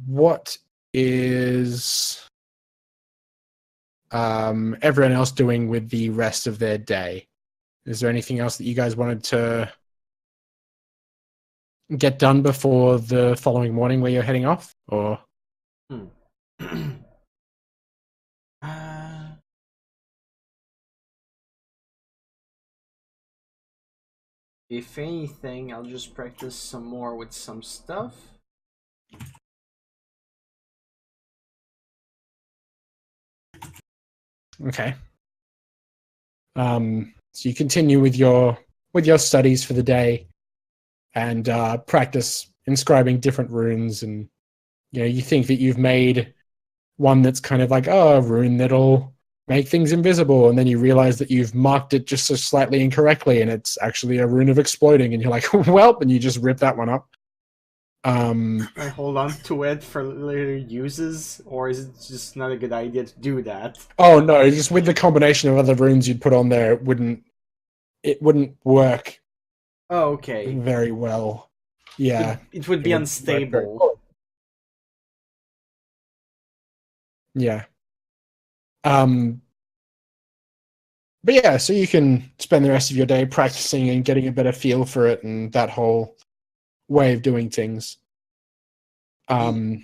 what is everyone else doing with the rest of their day? Is there anything else that you guys wanted to get done before the following morning where you're heading off? Or if anything, I'll just practice some more with some stuff. okay. So you continue with your studies for the day, and practice inscribing different runes, and you think that you've made one that's kind of like, oh, a rune that'll make things invisible, and then you realize that you've marked it just so slightly incorrectly, and it's actually a rune of exploding, and you're like, well, and you just rip that one up. I hold on to it for later uses, or is it just not a good idea to do that? Oh no, just with the combination of other runes you'd put on there, it wouldn't work. Oh, okay. Very well. Yeah. It would be unstable. Well. Yeah. But yeah, so you can spend the rest of your day practicing and getting a better feel for it and that whole way of doing things. So,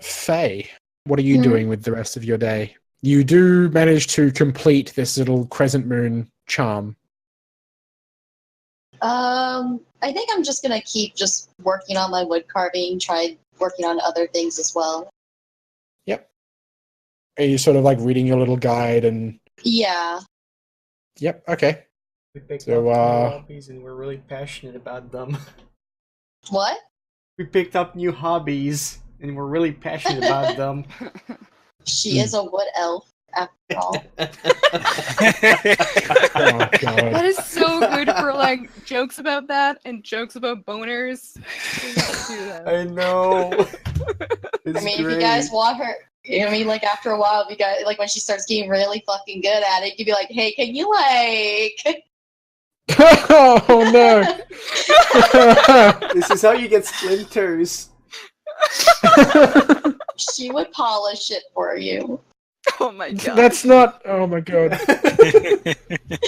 Faye, what are you doing with the rest of your day? You do manage to complete this little crescent moon charm. I think I'm just gonna keep just working on my wood carving, try working on other things as well. Yep. Are you sort of like reading your little guide and... Yeah. Yep, okay. We picked up new hobbies and we're really passionate about them. What? We picked up new hobbies and we're really passionate about them. She is a wood elf, after all. Oh, God. That is so good for like jokes about that and jokes about boners. I know. I mean, if you guys want her, I mean, like after a while, if you guys, like when she starts getting really fucking good at it, you'd be like, "Hey, can you like?" Oh no! This is how you get splinters. She would polish it for you. Oh my god! That's not. Oh my god!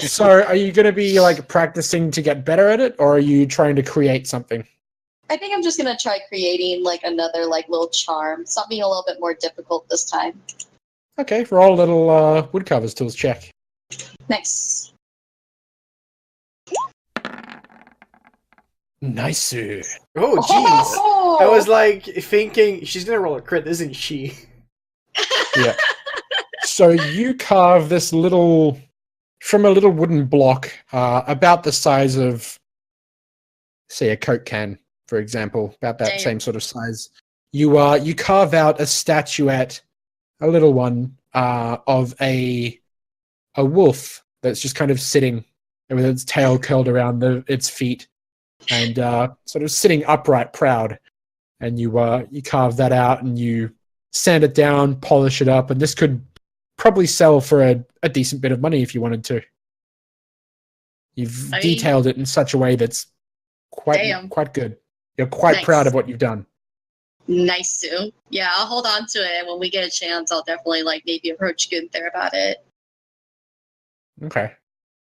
So, are you going to be like practicing to get better at it, or are you trying to create something? I think I'm just gonna try creating like another like little charm, something a little bit more difficult this time. Okay, roll a little woodcarver's tools check. Nice. Nice. Oh jeez! I was like thinking she's gonna roll a crit, isn't she? Yeah. So you carve this from a little wooden block, about the size of, say, a Coke can, for example, about that same sort of size. You carve out a statuette, a little one, of a wolf that's just kind of sitting with its tail curled around its feet and sort of sitting upright, proud. And you carve that out and you sand it down, polish it up, and this could probably sell for a decent bit of money if you wanted to. You've detailed it in such a way that's quite good. You're quite proud of what you've done. Nice, Sue. Yeah, I'll hold on to it, and when we get a chance, I'll definitely like maybe approach Gunther about it. Okay.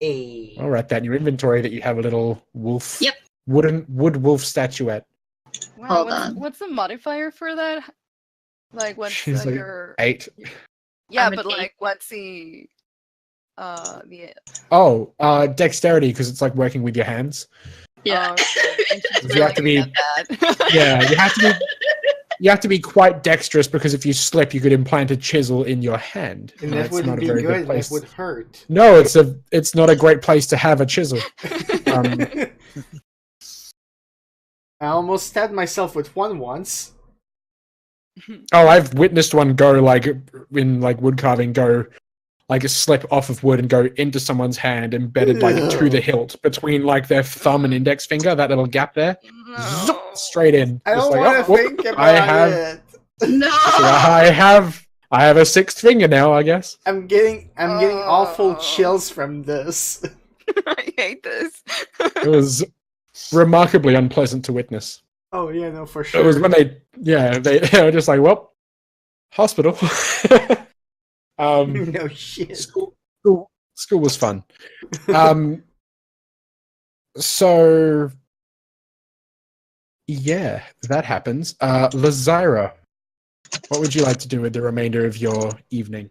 Hey. I'll write that in your inventory that you have a little wolf. Yep. Wood wolf statuette. Wow, Hold on. What's the modifier for that? Like, what's She's like your 8. Yeah, I'm but an 8. like, what's the dexterity, because it's like working with your hands. Yeah. You have to be. Yeah, you have to be quite dexterous, because if you slip, you could implant a chisel in your hand. And that wouldn't be good. That would hurt. No, it's not a great place to have a chisel. I almost stabbed myself with one once. Oh, I've witnessed one go like in like wood carving, go like a slip off of wood and go into someone's hand, embedded like to the hilt between like their thumb and index finger, that little gap there, straight in. I don't like, want to think about it. No. So I I have a sixth finger now, I guess. I'm getting awful chills from this. I hate this. It was remarkably unpleasant to witness. Oh yeah, no, for sure. It was when they were just like, well, hospital. No shit. School was fun. So yeah, that happens. Lazira, what would you like to do with the remainder of your evening?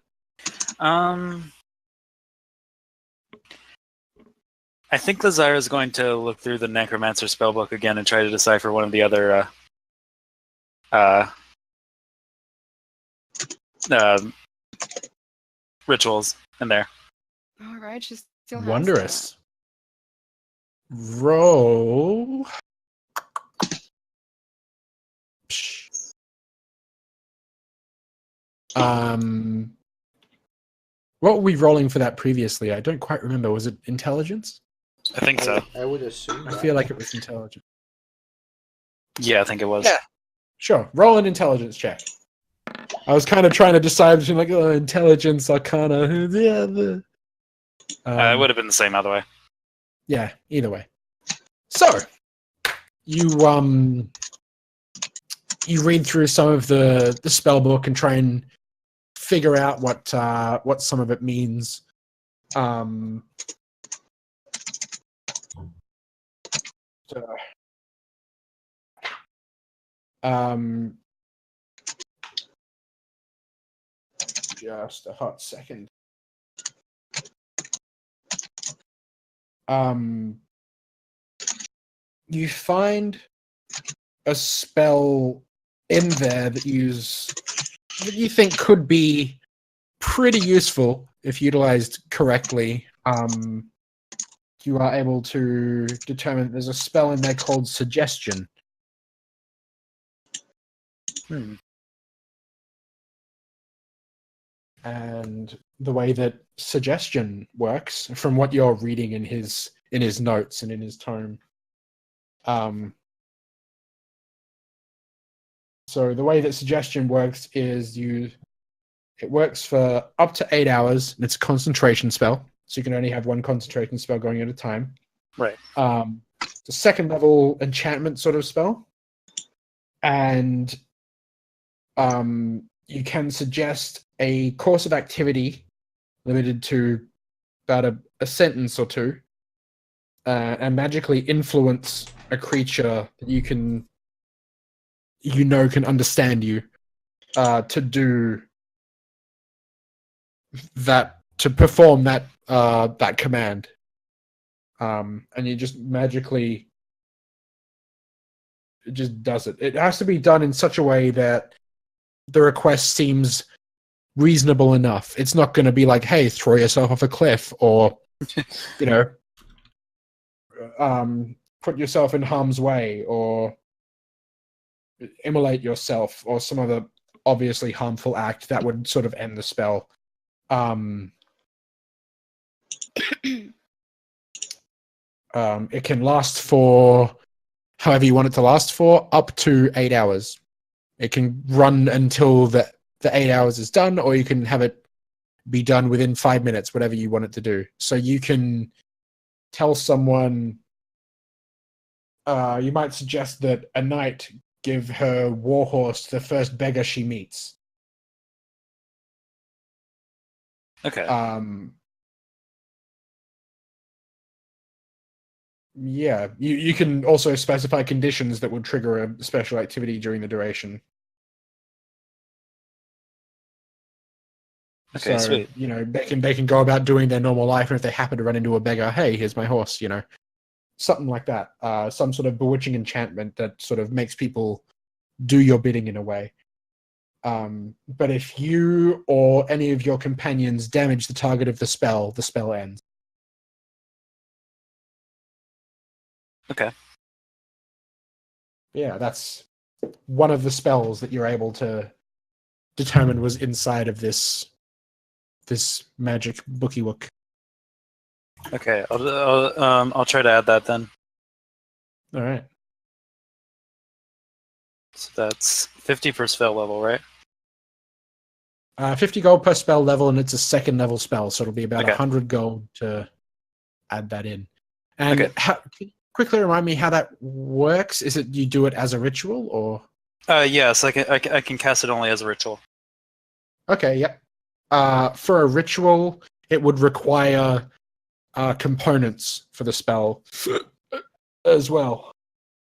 I think Lazara is going to look through the Necromancer spellbook again and try to decipher one of the other rituals in there. All right, she still has Wondrous. Roll. Psh. What were we rolling for that previously? I don't quite remember. Was it intelligence? I think so. I would assume. I feel like it was intelligence. Yeah, I think it was. Yeah. Sure. Roll an intelligence check. I was kind of trying to decide between like intelligence, arcana. It would have been the same either way. Yeah, either way. So you read through some of the spell book and try and figure out what some of it means. Just a hot second. You find a spell in there that you think could be pretty useful if utilized correctly. You are able to determine there's a spell in there called Suggestion. And the way that Suggestion works, from what you're reading in his notes and in his tome, so the way that Suggestion works is it works for up to 8 hours, and it's a concentration spell, so you can only have one concentration spell going at a time. Right. It's a second level enchantment sort of spell, and you can suggest a course of activity limited to about a sentence or two, and magically influence a creature that can understand you, to do that, to perform that command. And you just magically, it just does it. It has to be done in such a way that the request seems reasonable enough. It's not going to be like, hey, throw yourself off a cliff, or put yourself in harm's way, or immolate yourself, or some other obviously harmful act that would sort of end the spell. It can last for however you want it to last for, up to 8 hours. It can run until the 8 hours is done, or you can have it be done within 5 minutes, whatever you want it to do. So you can tell someone, you might suggest that a knight give her warhorse to the first beggar she meets. Okay. Yeah, you can also specify conditions that would trigger a special activity during the duration. Okay, so, sweet. They can go about doing their normal life, and if they happen to run into a beggar, hey, here's my horse, something like that. Some sort of bewitching enchantment that sort of makes people do your bidding in a way. But if you or any of your companions damage the target of the spell ends. Okay. Yeah, that's one of the spells that you're able to determine was inside of this magic bookie-wook. Okay, I'll try to add that then. All right. So that's 50 per spell level, right? 50 gold per spell level, and it's a second level spell, so it'll be about Okay. 100 gold to add that in. And Okay. can you quickly remind me how that works? Is it you do it as a ritual, or? Yes, I can cast it only as a ritual. Okay, yep. For a ritual, it would require components for the spell as well.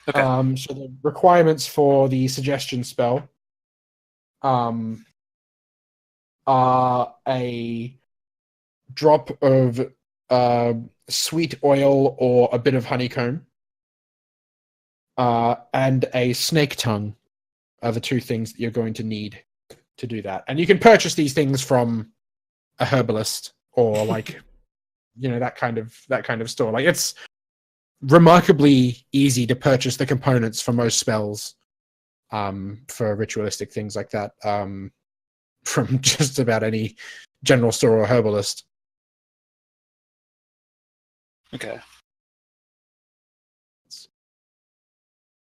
Okay. So the requirements for the suggestion spell are a drop of sweet oil or a bit of honeycomb, and a snake tongue are the two things that you're going to need to do that. And you can purchase these things from a herbalist or like that kind of store. Like, it's remarkably easy to purchase the components for most spells, for ritualistic things like that, from just about any general store or herbalist. Okay.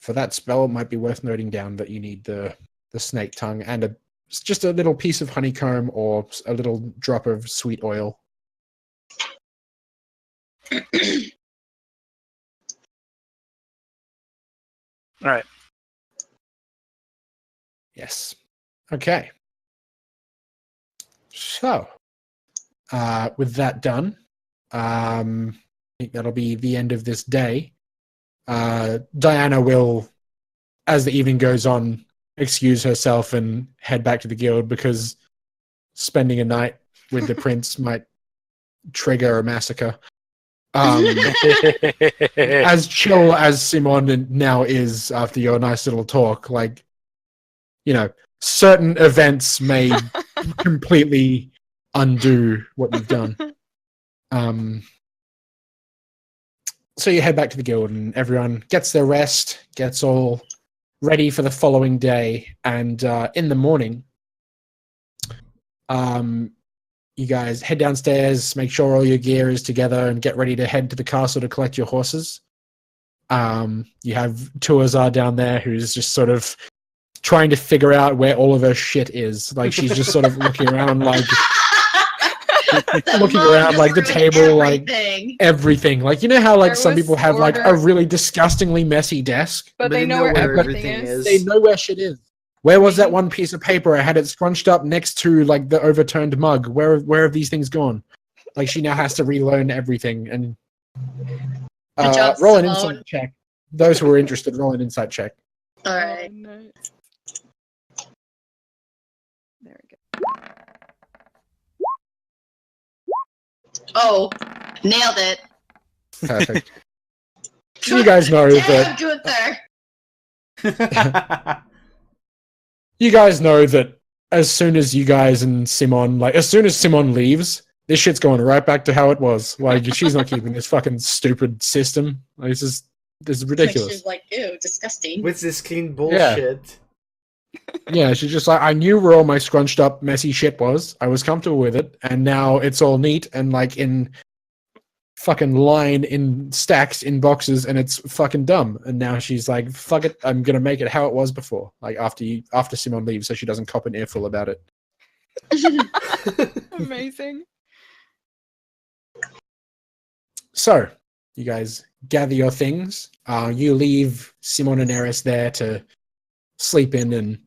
For that spell, it might be worth noting down that you need the snake tongue and just a little piece of honeycomb or a little drop of sweet oil. All right. Yes. Okay. So, with that done, I think that'll be the end of this day. Diana will, as the evening goes on, excuse herself and head back to the guild because spending a night with the prince might trigger a massacre. As chill as Simon now is after your nice little talk, like, certain events may completely undo what you've done. So you head back to the guild and everyone gets their rest, gets all ready for the following day. And in the morning, you guys head downstairs, make sure all your gear is together, and get ready to head to the castle to collect your horses. You have Tuazar down there who's just sort of trying to figure out where all of her shit is. Like, she's just sort of looking around like the table, like everything. Like, you know how like some people have like a really disgustingly messy desk? But they know where everything is. They know where shit is. Where was that one piece of paper? I had it scrunched up next to like the overturned mug. Where have these things gone? Like, she now has to relearn everything. And roll an insight check. Those who are interested, roll an insight check. All right. Oh, nice. There we go. Oh, nailed it. Perfect. So you guys know that. Good there. You guys know that as soon as you guys and Simon, as soon as Simon leaves, this shit's going right back to how it was. Like, she's not keeping this fucking stupid system. Like, this is ridiculous. She's like, ew, disgusting. With this clean bullshit. Yeah, she's just like, I knew where all my scrunched up, messy shit was. I was comfortable with it, and now it's all neat and like in fucking line in stacks in boxes, and it's fucking dumb. And now she's like, fuck it, I'm gonna make it how it was before. Like, after Simon leaves, so she doesn't cop an earful about it. Amazing. So, you guys gather your things. You leave Simon and Eris there to sleep in and,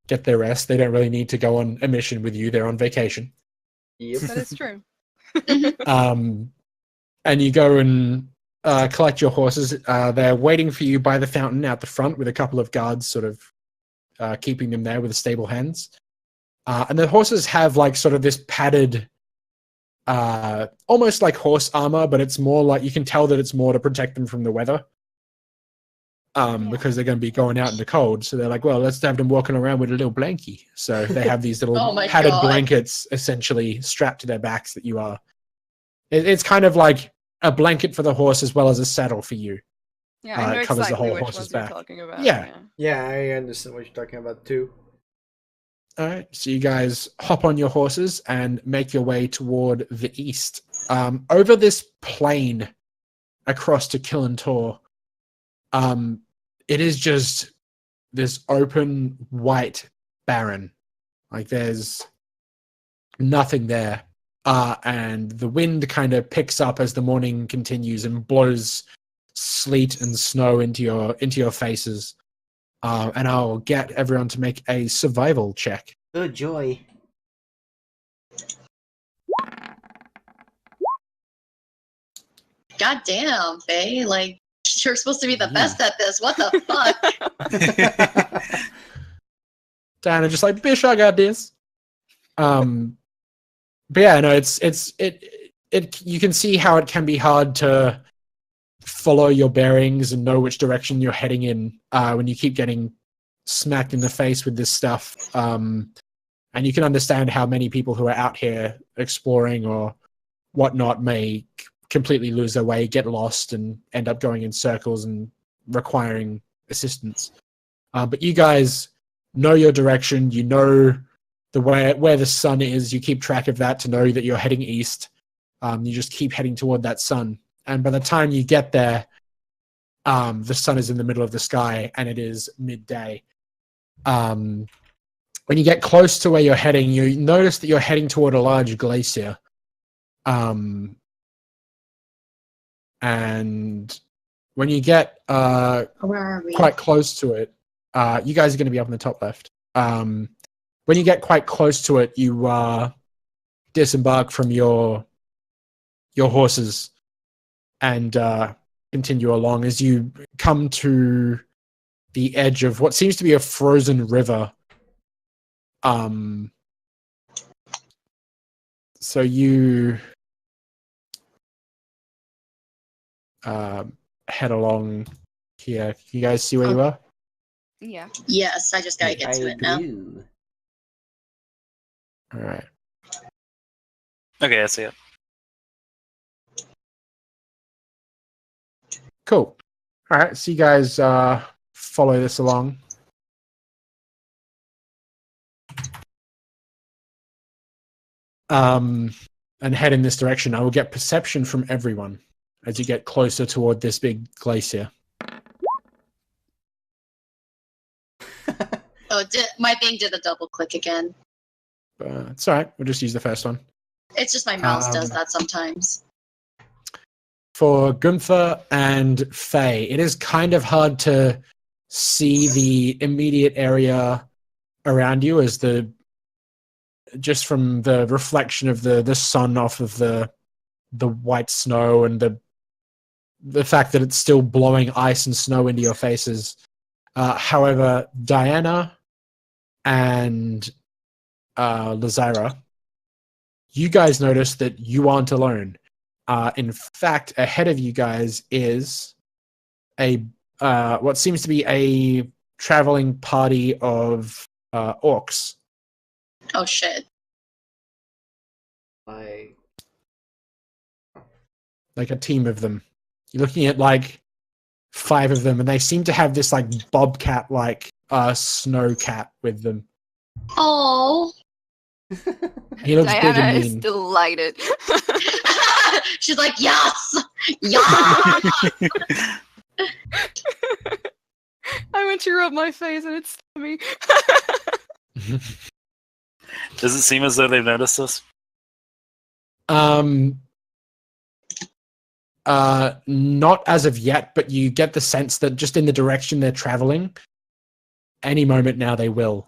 get their rest. They don't really need to go on a mission with you. They're on vacation. Yep. That is true. And you go and collect your horses. They're waiting for you by the fountain out the front with a couple of guards sort of keeping them there with stable hands. And the horses have like sort of this padded, almost like horse armor, but it's more like, you can tell that it's more to protect them from the weather. Because they're going to be going out in the cold. So they're like, well, let's have them walking around with a little blankie. So they have these little padded blankets essentially strapped to their backs that you are. It's kind of like a blanket for the horse as well as a saddle for you. Yeah, I know it covers the exactly whole which horse's ones you're back. talking about. Yeah. Yeah, I understand what you're talking about too. All right. So you guys hop on your horses and make your way toward the east. Over this plain across to Killentor. It is just this open white barren Like there's nothing there. And the wind kind of picks up as the morning continues and blows sleet and snow into your faces. And I'll get everyone to make a survival check. Oh, joy. God damn, Faye. Like, you're supposed to be the best at this. What the fuck? Diana just like, Bish, I got this. But yeah, no, it you can see how it can be hard to follow your bearings and know which direction you're heading in when you keep getting smacked in the face with this stuff. And you can understand how many people who are out here exploring or whatnot may completely lose their way, get lost, and end up going in circles and requiring assistance. But you guys know your direction. You know where the sun is. You keep track of that to know that you're heading east. You just keep heading toward that sun. And by the time you get there, the sun is in the middle of the sky and it is midday. When you get close to where you're heading, you notice that you're heading toward a large glacier. And when you get Where are we? quite close to it, you guys are going to be up in the top left. When you get quite close to it, you disembark from your horses and continue along as you come to the edge of what seems to be a frozen river. So you head along here. Can you guys see where you are? Yeah. Yes, I just gotta get to it now. do. All right. Okay, I see it. Cool. All right. So you guys follow this along. And head in this direction. I will get perception from everyone as you get closer toward this big glacier. Oh, my thing did a double click again. It's all right. We'll just use the first one. It's just my mouse does that sometimes. For Gunther and Faye, it is kind of hard to see the immediate area around you as just from the reflection of the sun off of the white snow and the fact that it's still blowing ice and snow into your faces. However, Diana and Lazara, you guys notice that you aren't alone. In fact, ahead of you guys is a what seems to be a traveling party of orcs. Oh shit. Like A team of them. You're looking at like 5 of them, and they seem to have this like bobcat like snow cat with them. Oh. He looks big Diana and is mean. delighted. She's like, yes! Yes! I went to rub my face and it's me. Does it seem as though they've noticed us? Not as of yet, but you get the sense that just in the direction they're traveling, any moment now they will.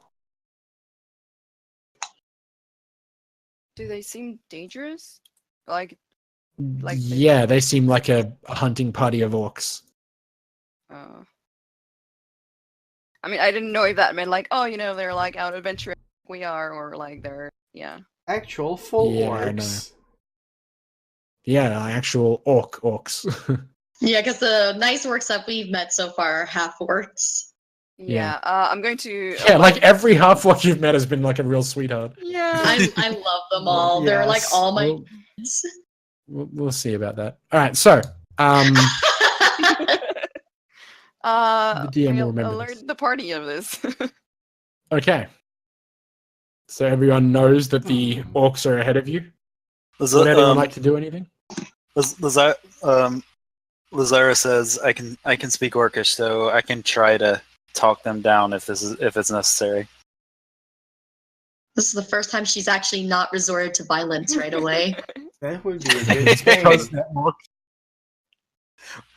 Do they seem dangerous? Like Yeah, they seem like a hunting party of orcs. I mean, I didn't know if that meant like, oh, they're like out adventuring like we are, or like they're actual full Yeah, I orcs. Yeah, actual orcs. Yeah, because the nice orcs that we've met so far are half orcs. Yeah. I'm going to. Yeah, like every half orc you've met has been like a real sweetheart. Yeah. I love them all. They're like all my. We'll see about that. All right, so the DM will remember alert this. the party of this. Okay. So everyone knows that the orcs are ahead of you. Would anyone like to do anything? Lazara says, "I can speak Orcish, so I can try to talk them down if it's necessary." This is the first time she's actually not resorted to violence right away. That would be a good thing.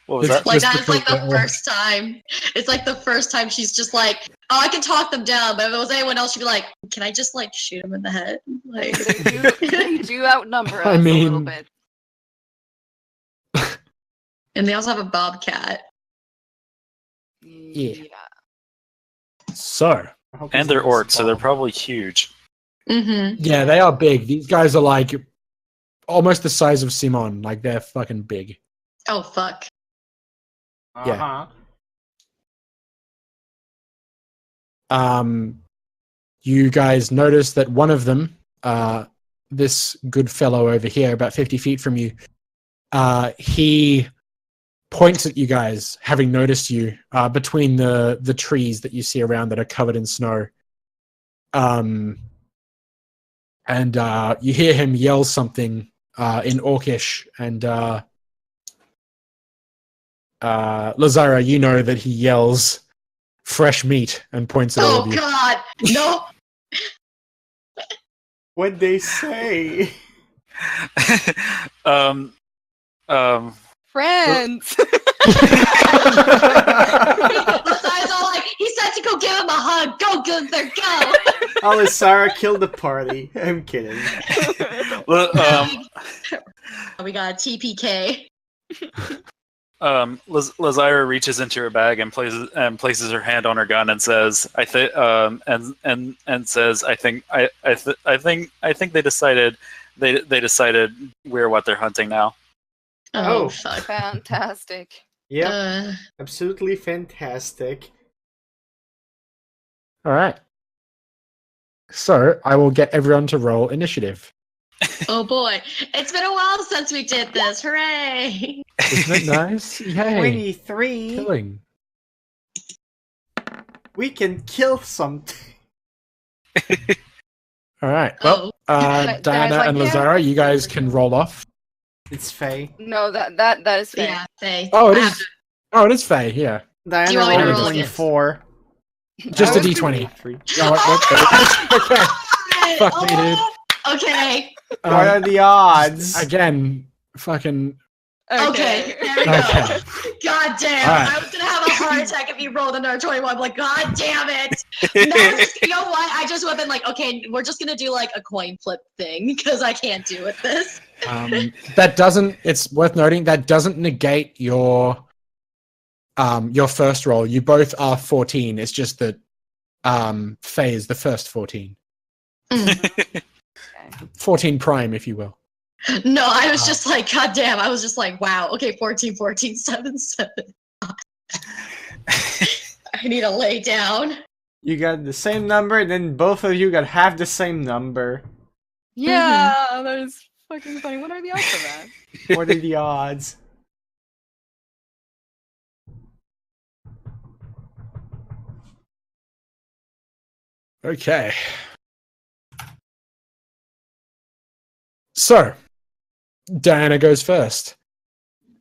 What was that? Like, Just that is like because the that first time. It's like the first time she's just like, oh, I can talk them down. But if it was anyone else, she'd be like, can I just, like, shoot him in the head? Like, They do outnumber us I a little mean- bit. and they also have a bobcat. Yeah. So, I hope And he's they're not orcs, so they're spawned. probably huge. Mm-hmm. yeah, they are big. These guys are like almost the size of Simon. Like, they're fucking big. Oh, fuck. Uh-huh. You guys notice that one of them, this good fellow over here, about 50 feet from you, he points at you guys, having noticed you between the trees that you see around that are covered in snow. And you hear him yell something in Orcish, and Lazara, you know that he yells fresh meat and points at all Oh, of you. God. No. What'd they say? Friends! Besides, all like, he said to go give him a hug. Go, Gunther, go. Oh, Sarah killed the party. I'm kidding. We got a TPK. Lazira reaches into her bag and places her hand on her gun and says, "I think," and says, "I think they decided we're what they're hunting now." Oh, Oh. fuck. Fantastic. Yep, absolutely fantastic. All right. So I will get everyone to roll initiative. Oh, boy. It's been a while since we did this. Hooray. Isn't it nice? Yay. 23. Killing. We can kill something. All right. Well, Guys, Diana like, and yeah. Lazara, you guys can roll off. It's Faye. No, that is fair. Yeah, Faye. Oh, it I have is. Oh, it is Faye. Yeah. Diana you want me to rolled roll 24. Just a I was d20. 23. Oh, okay. to- Fuck me, dude. Okay. What are the odds? Again, fucking. Okay. There we go. Okay. God damn. All right. I was going to have a heart attack if you rolled another 21. I'm like, God damn it. You know what? I just would have been like, okay, we're just going to do like a coin flip thing because I can't do with this. That doesn't. It's worth noting that doesn't negate your first roll. You both are 14. It's just that Faye is the first 14. 14 prime, if you will. No, I was just like, God damn. I was just like, wow. Okay, 14, 14, 7, 7. I need to lay down. You got the same number, and then both of you got half the same number. Yeah, that is fucking funny. What are the odds of that? What are the odds? Okay. So, Diana goes first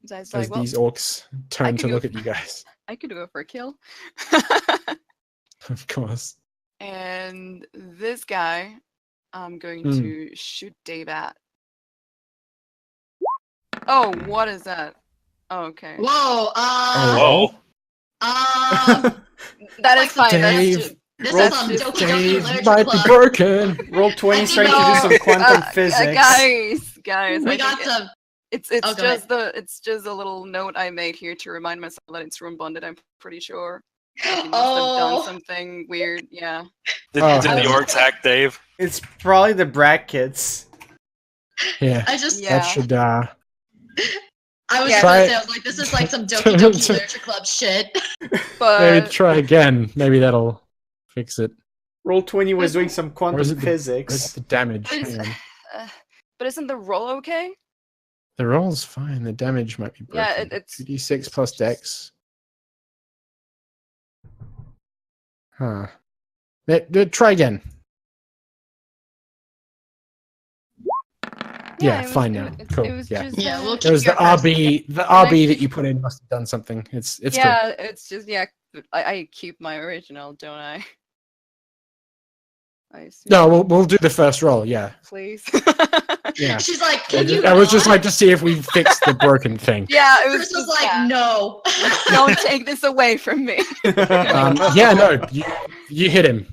So I was as like, well, these orcs I turn could to go look at for- you guys. I could go for a kill. Of course. And this guy, I'm going Hmm. to shoot Dave at. Oh, what is that? Oh, okay. Whoa. Oh. Whoa! That is fine. Dave. That's just, This Roll is some just- Doki Doki Dave Literature might be Club. broken. Roll 20 I strength think to do some quantum physics. guys. We I got think some. it's Oh, go it's just a little note I made here to remind myself that it's room bonded. I'm pretty sure. He must have done Oh. something weird. Yeah. Did Oh. the orcs hack Dave? It's probably the brackets. Yeah. I just. Yeah. That should. I was Yeah. just gonna Try- say, I was like, this is like some Doki Doki Literature Club shit. Maybe But try again. Maybe that'll fix it. Roll 20 was doing some Or is quantum it the- Where's physics. the damage? But Hang on. but isn't the roll okay? The roll's fine. The damage might be broken. Yeah, it's 2d6 plus dex. Huh. Try again. Yeah, it was- fine now. It, Cool, it was yeah. just Yeah, we'll It keep was the your first- RB. The RB that you put in must have done something. It's yeah, it's just I keep my original, don't I? I assume. No, we'll do the first roll. Yeah, Please. yeah. She's like, can you? I was just not?" like to see if we fixed the broken thing. Yeah, it was Chris was just, like, yeah. no. Don't take this away from me. Yeah, no, you hit him.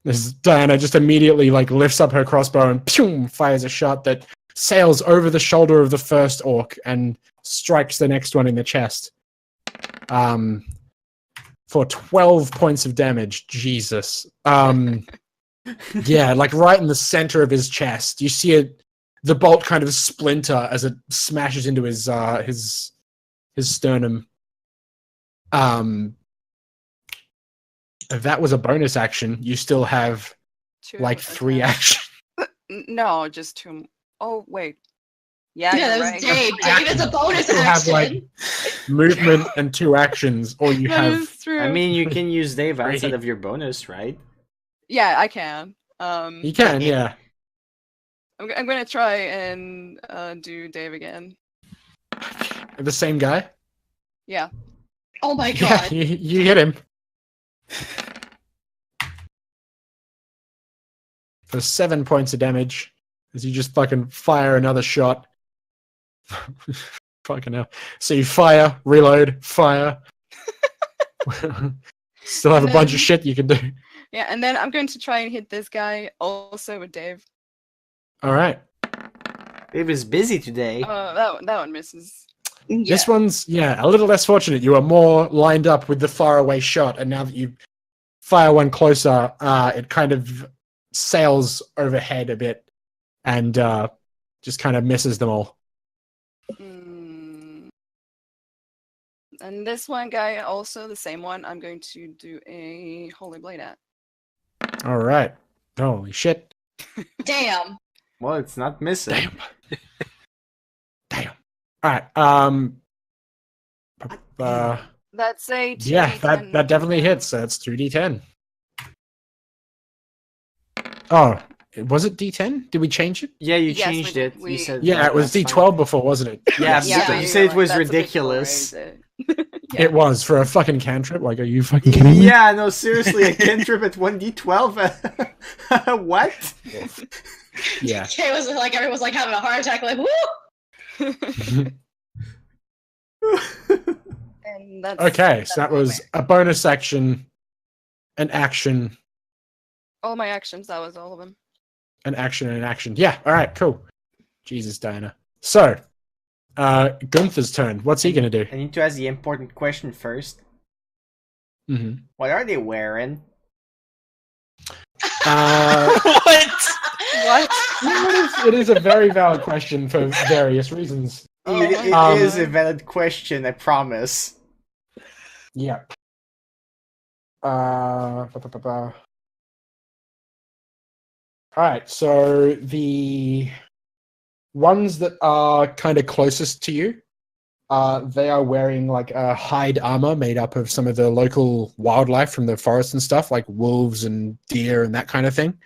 This Diana just immediately like lifts up her crossbow and pew, fires a shot that sails over the shoulder of the first orc and strikes the next one in the chest. For 12 points of damage. Jesus. Yeah, like right in the center of his chest. You see it, the bolt kind of splinter as it smashes into his sternum. That was a bonus action. You still have Two like 3 attacks. actions. No, just 2. Oh, wait. Yeah, Yeah, you're that was right. Dave. Dave is a bonus You have action. like movement and 2 actions, or you That have is true. I mean, you can use Dave Three. outside of your bonus, right? yeah, I can. you can, yeah. I'm gonna try and do Dave again. The same guy? Yeah. Oh my Yeah, god. you hit him. For 7 points of damage, as you just fucking fire another shot. Fucking hell. So you fire, reload, fire. Still have a bunch of shit you can do. Yeah, and then I'm going to try and hit this guy also with Dave. Alright. Dave is busy today. That one misses. This one's, yeah, a little less fortunate. You are more lined up with the faraway shot, and now that you fire one closer, it kind of sails overhead a bit and just kind of misses them all. And this one guy, also the same one, I'm going to do a Holy Blade at. Alright. Holy shit. Damn. Well, it's not missing. Damn. Alright, That's a 2d10 yeah, that definitely hits. That's 2d10. Oh, was it d10? Did we change it? Yeah, you Yes, changed we- it. we- You said Yeah, it was that's d12 fine. before, wasn't it? Yeah, Yeah, you said it was "That's a bit ridiculous. crazy." It was for a fucking cantrip. Like, are you fucking kidding me? Yeah, no, seriously, a cantrip at 1d12. What? Yeah. Kay was like, everyone's like having a heart attack, like, woo! And that's Okay, so that all was my- a bonus action, an action, all my actions. That was all of them. an action, and an action. Yeah, alright, cool. Jesus, Diana. So, Gunther's turn. What's he gonna do? I need to ask the important question first. Mm-hmm. What are they wearing? What? What? It is a very valid question for various reasons. It Um, is a valid question, I promise. Yeah. Alright, so the ones that are kind of closest to you, they are wearing like a hide armor made up of some of the local wildlife from the forest and stuff, like wolves and deer and that kind of thing.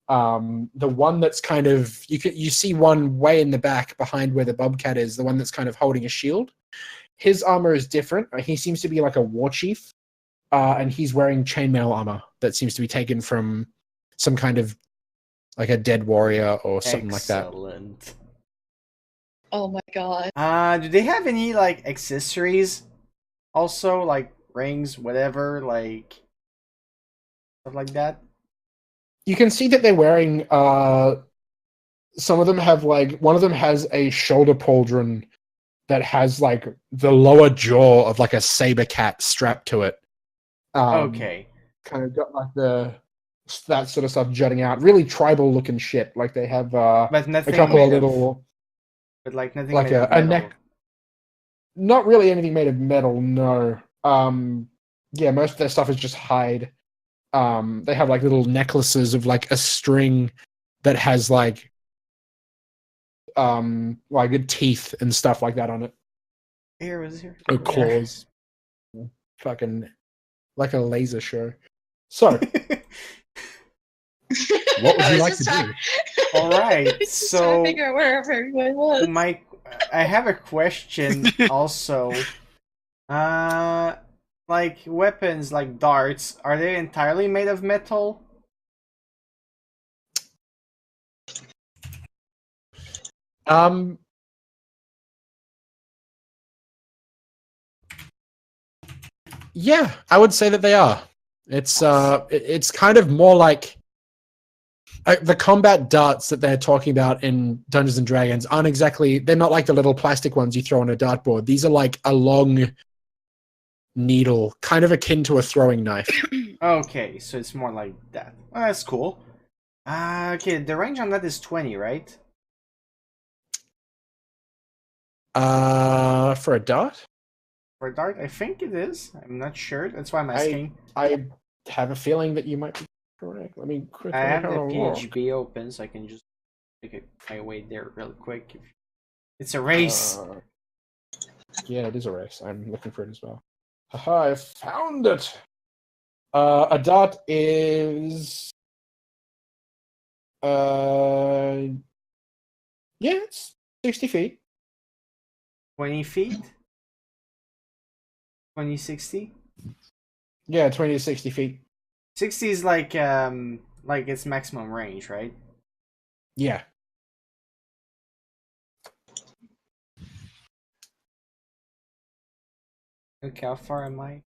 The one that's kind of you see one way in the back behind where the bobcat is, the one that's kind of holding a shield. His armor is different. He seems to be like a war chief, and he's wearing chainmail armor that seems to be taken from some kind of like a dead warrior or something like that. Excellent. Oh my god. Do they have any like accessories? Also, like rings, whatever, like stuff like that. You can see that they're wearing. Some of them have like one of them has a shoulder pauldron that has like the lower jaw of like a saber cat strapped to it. Okay. Kind of got like that sort of stuff jutting out. Really tribal looking shit. Like they have But a nothing couple made of little, but like nothing like made of a metal. neck. Not really anything made of metal. No. Yeah, most of their stuff is just hide. They have like little necklaces of like a string that has like teeth and stuff like that on it. Here was here. Or claws. Fucking like a laser show. So, what would I you was like just to trying- do? All right, I was just trying so to figure out where everyone was. I have a question also. like weapons like darts, are they entirely made of metal? Um. Yeah, I would say that they are. It's kind of more like the combat darts that they're talking about in Dungeons and Dragons aren't exactly. They're not like the little plastic ones you throw on a dartboard. These are like a long needle, kind of akin to a throwing knife. Okay, so it's more like that. Well, that's cool. Okay, the range on that is 20, right? For a dart, For a dart, I think it is. I'm not sure. That's why I'm asking. I have a feeling that you might be correct. Let me quickly I have the have a look. PHB open, so I can just take my way there real quick. It's a race. Yeah, it is a race. I'm looking for it as well. Haha, I found it. A dart is yeah, it's 60 feet. 20 feet? 2060? Yeah, 20 to 60 feet. 60 is like its maximum range, right? Yeah. Okay, how far am I?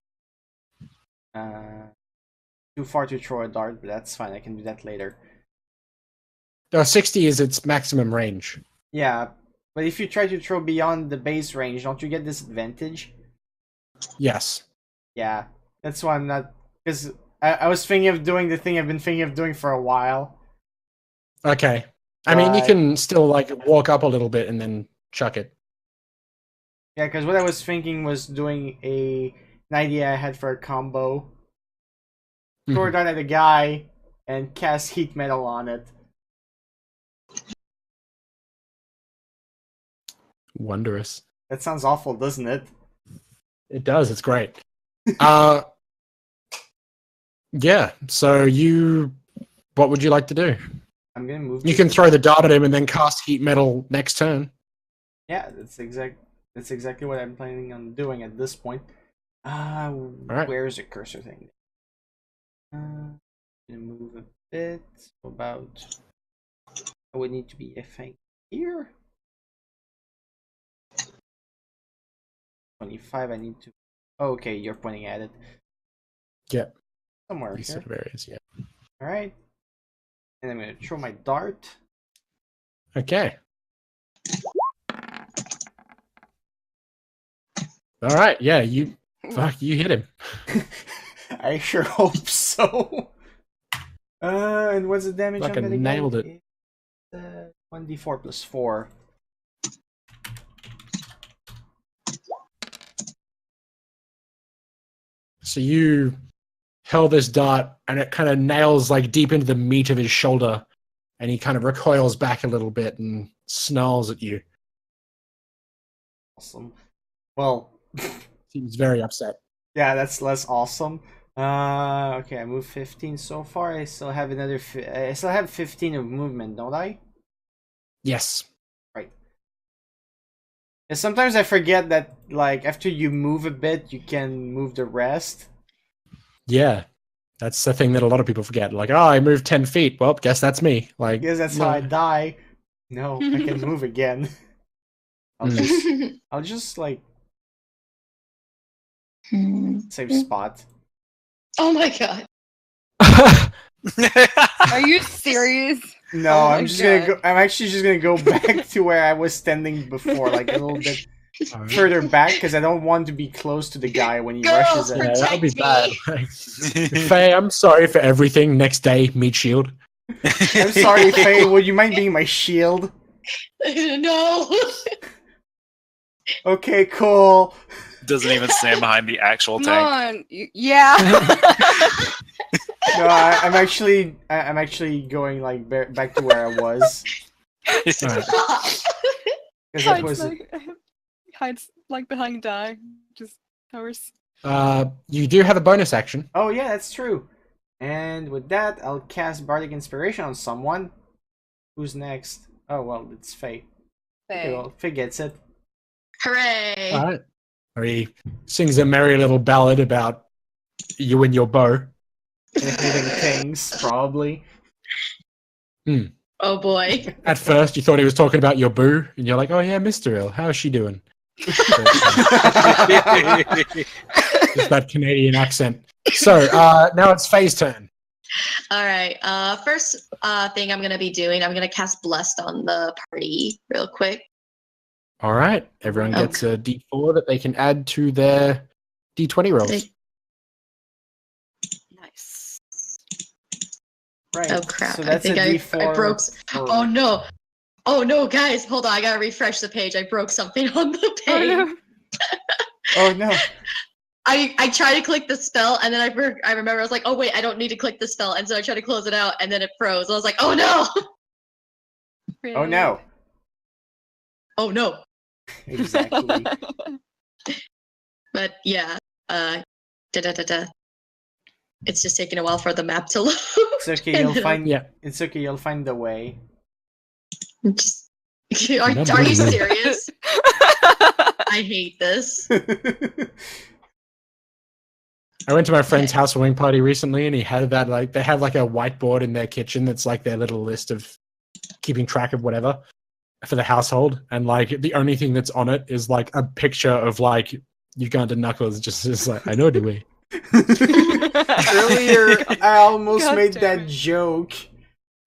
Too far to throw a dart, but that's fine. I can do that later. 60 is its maximum range. Yeah, but if you try to throw beyond the base range, don't you get disadvantage? Yes. Yeah, that's why I'm not. Because I was thinking of doing the thing I've been thinking of doing for a while. Okay. I mean, you Right. can still like walk up a little bit and then chuck it. Yeah, because what I was thinking was doing an idea I had for a combo. Throw a Mhm. dart at a guy and cast heat metal on it. Wondrous. That sounds awful, doesn't it? It does. It's great. Yeah. So what would you like to do? I'm gonna move. You this can to- throw the dart at him and then cast heat metal next turn. Yeah, that's exactly what I'm planning on doing at this point. right. Where's the cursor thing? Gonna move a bit. About. I would need to be, I think, here. 25. I need to. Oh, okay, you're pointing at it. Yeah. Somewhere These here. sort of areas. Yeah. All right. And I'm gonna throw my dart. Okay. All right. Yeah. You hit him. I sure hope so. And what's the damage on Fucking that again? nailed it. It's 1d4 plus 4. So you hurl this dart, and it kind of nails like deep into the meat of his shoulder, and he kind of recoils back a little bit and snarls at you. Awesome. Well, Seems very upset. yeah, that's less awesome. Okay, I moved 15 so far. I still have I still have 15 of movement, don't I? Yes. Right. And sometimes I forget that, like, after you move a bit, you can move the rest. Yeah. That's the thing that a lot of people forget. Like, oh, I moved 10 feet. Well, guess that's me. Like, Because that's how I die. No, I can move again. I'll just like save spot. Oh my god. Are you serious? No, Oh my I'm just gonna God. go. I'm actually just gonna go back to where I was standing before, like a little bit further back, because I don't want to be close to the guy when he rushes Girls, in. Yeah, that'll be bad. Protect Faye, I'm sorry for everything. Next day, meat shield. I'm sorry, Faye. Would you mind being my shield? No. Okay, cool. Doesn't even stand behind the actual Come tank. on. Yeah. No, I'm actually going like back to where I was. Alright. Because it was. Hides like behind die. Just covers. You do have a bonus action. Oh yeah, that's true. And with that, I'll cast Bardic Inspiration on someone. Who's next? Oh well, it's Faye. Okay, well, Faye gets it. Hooray. All right. where he sings a merry little ballad about you and your bow. And hitting things, probably. Oh boy. At first, you thought he was talking about your boo, and you're like, "Oh yeah, Mr. Ill, how's she doing?" Just that Canadian accent. So now it's Faye's turn. All right. First thing I'm gonna be doing, I'm gonna cast Blessed on the party real quick. All right, everyone gets a D4 that they can add to their D20 rolls. Nice. Right. Oh crap! So I that's think a I D4. broke. Oh no! Oh no, guys, hold on! I gotta refresh the page. I broke something on the page. Oh no. I tried to click the spell, and then I remember I was like, oh wait, I don't need to click the spell, and so I tried to close it out, and then it froze. I was like, oh no! Oh no. Oh no! Exactly. But yeah, It's just taking a while for the map to load. It's okay. You'll find. Yeah. It's okay. You'll find the way. Just, are you serious? I hate this. I went to my friend's housewarming party recently, and he had that they have like a whiteboard in their kitchen that's like their little list of keeping track of whatever for the household, and like the only thing that's on it is like a picture of like Uganda Knuckles, just like I know the way. Earlier, I almost God made damn that it. joke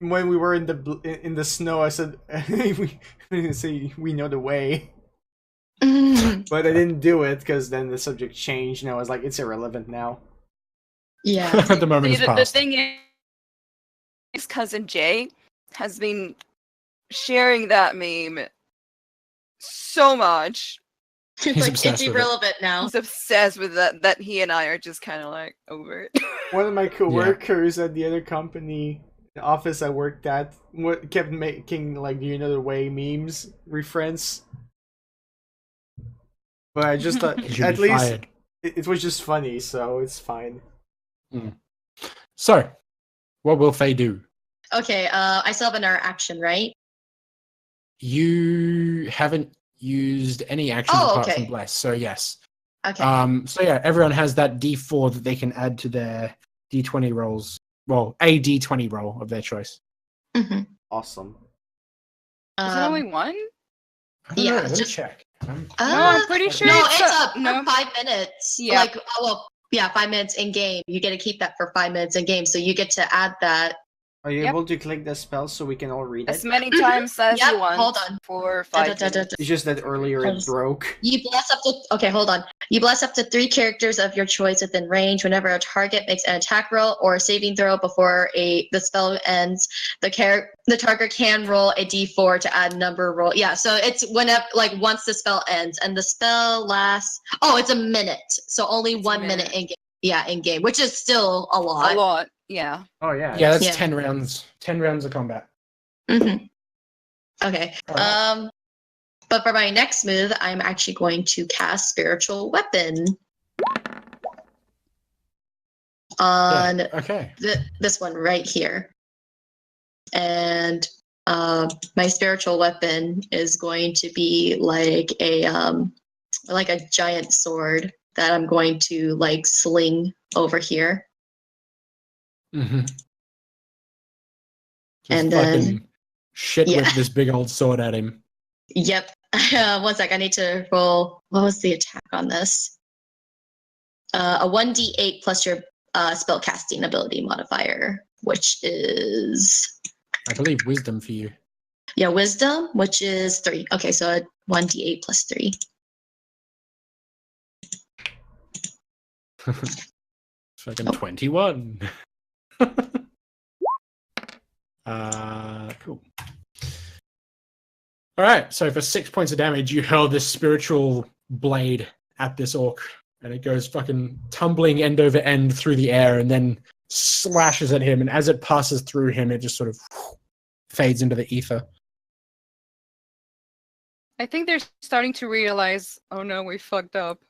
when we were in the snow. I said, "We say we know the way," but I didn't do it because then the subject changed, and I was like, "It's irrelevant now." Yeah. The moment See, is the past. thing is, his cousin Jay has been sharing that meme so much. He's It's obsessed with it. irrelevant now. He's obsessed with that he and I are just kind of like over it. One of my coworkers at the other company, the office I worked at, kept making like "Do you know the way" memes reference. But I just thought You should at be least fired. it was just funny, so it's fine. So, what will Faye do? Okay, I still have another action, right? You haven't used any actions Oh, apart okay. from Bless, so yes. Okay. So yeah, everyone has that D4 that they can add to their D20 rolls. Well, a D20 roll of their choice. Mhm. Awesome. Is it only one? I don't Yeah, know, let me just- check. No, I'm pretty sure. No, it's it's up no. for 5 minutes. Yeah. Like, 5 minutes in game. You get to keep that for 5 minutes in game, so you get to add that. Are you Yep. able to click the spell so we can all read As it? many times as Yep, you want. hold on. For Da, 5 da, da, minutes. da. It's just that earlier it broke. You bless up to hold on. You bless up to 3 characters of your choice within range. Whenever a target makes an attack roll or a saving throw before the spell ends, the target can roll a d4 to add number roll. Yeah, so it's whenever once the spell ends, and the spell lasts. Oh, it's a minute, so only It's a 1 minute minute. in game. Yeah, in game, which is still a lot. A lot, yeah. Oh yeah. Yeah, that's Yeah. 10 rounds. 10 rounds of combat. Mm-hmm. Okay. Alright. But for my next move, I'm actually going to cast Spiritual Weapon on Okay. this one right here. And my spiritual weapon is going to be like a giant sword that I'm going to sling over here. Mm-hmm. And then- shit yeah. with this big old sword at him. Yep. 1 sec. I need to roll. What was the attack on this? A 1d8 plus your spell casting ability modifier, which is I believe wisdom for you. wisdom, which is 3. Okay, so a 1d8 plus 3. Fucking 21. Cool. All right, so for 6 points of damage, you hurl this spiritual blade at this orc, and it goes fucking tumbling end over end through the air, and then slashes at him. And as it passes through him, it just sort of fades into the ether. I think they're starting to realize, oh no, we fucked up.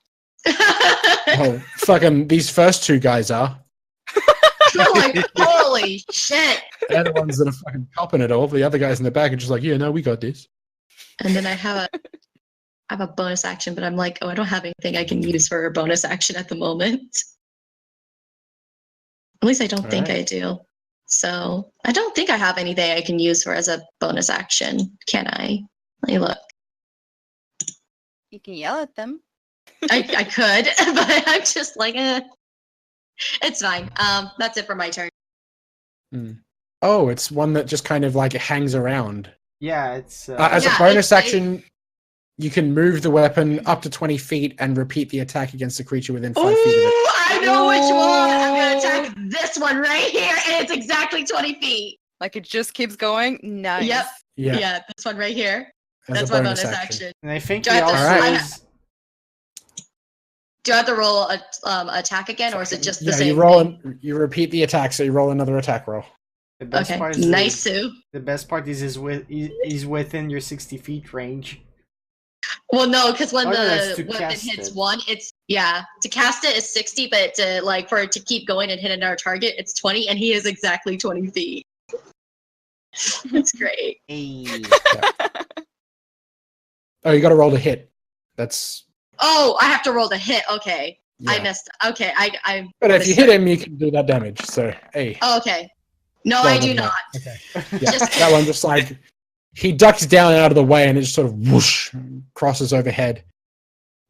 Oh, fucking these first 2 guys are. Holy shit! They're the ones that are fucking copping it all. The other guys in the back are just like, yeah, no, we got this. And then I have I have a bonus action, but I'm like, oh, I don't have anything I can use for a bonus action at the moment. At least I don't think I do. So I don't think I have anything I can use for as a bonus action. Can I? Let me look. You can yell at them. I could, but I'm just like, it's fine. That's it for my turn. Oh, it's one that just kind of like hangs around. Yeah, it's as a bonus action, you can move the weapon up to 20 feet and repeat the attack against the creature within 5 feet of it. I know which one. I'm gonna attack this one right here, and it's exactly 20 feet. Like it just keeps going. Nice. Yep. Yeah. Yeah, this one right here. As That's a my bonus action. and I think Do I he have to- also Alright. is. Do I have to roll a attack again, or is it just the Yeah, same? you roll. You repeat the attack, so you roll another attack roll. The best Okay, part is nice, Sue. the best part is he's within your 60 feet range. Well, no, because when Oh, no, that's the to weapon cast hits it. one, it's to cast it is 60, but to like for it to keep going and hit another target, it's 20, and he is exactly 20 feet. It's great. Hey. Oh, you got to roll to hit. That's. Oh, I have to roll the hit. Okay, I Yeah. missed. Okay, I. But if you hit him, you can do that damage. So, hey. Oh, okay. No, roll I do another not. die. Okay. Yeah, Just- that one just like he ducks down out of the way and it just sort of whoosh crosses overhead.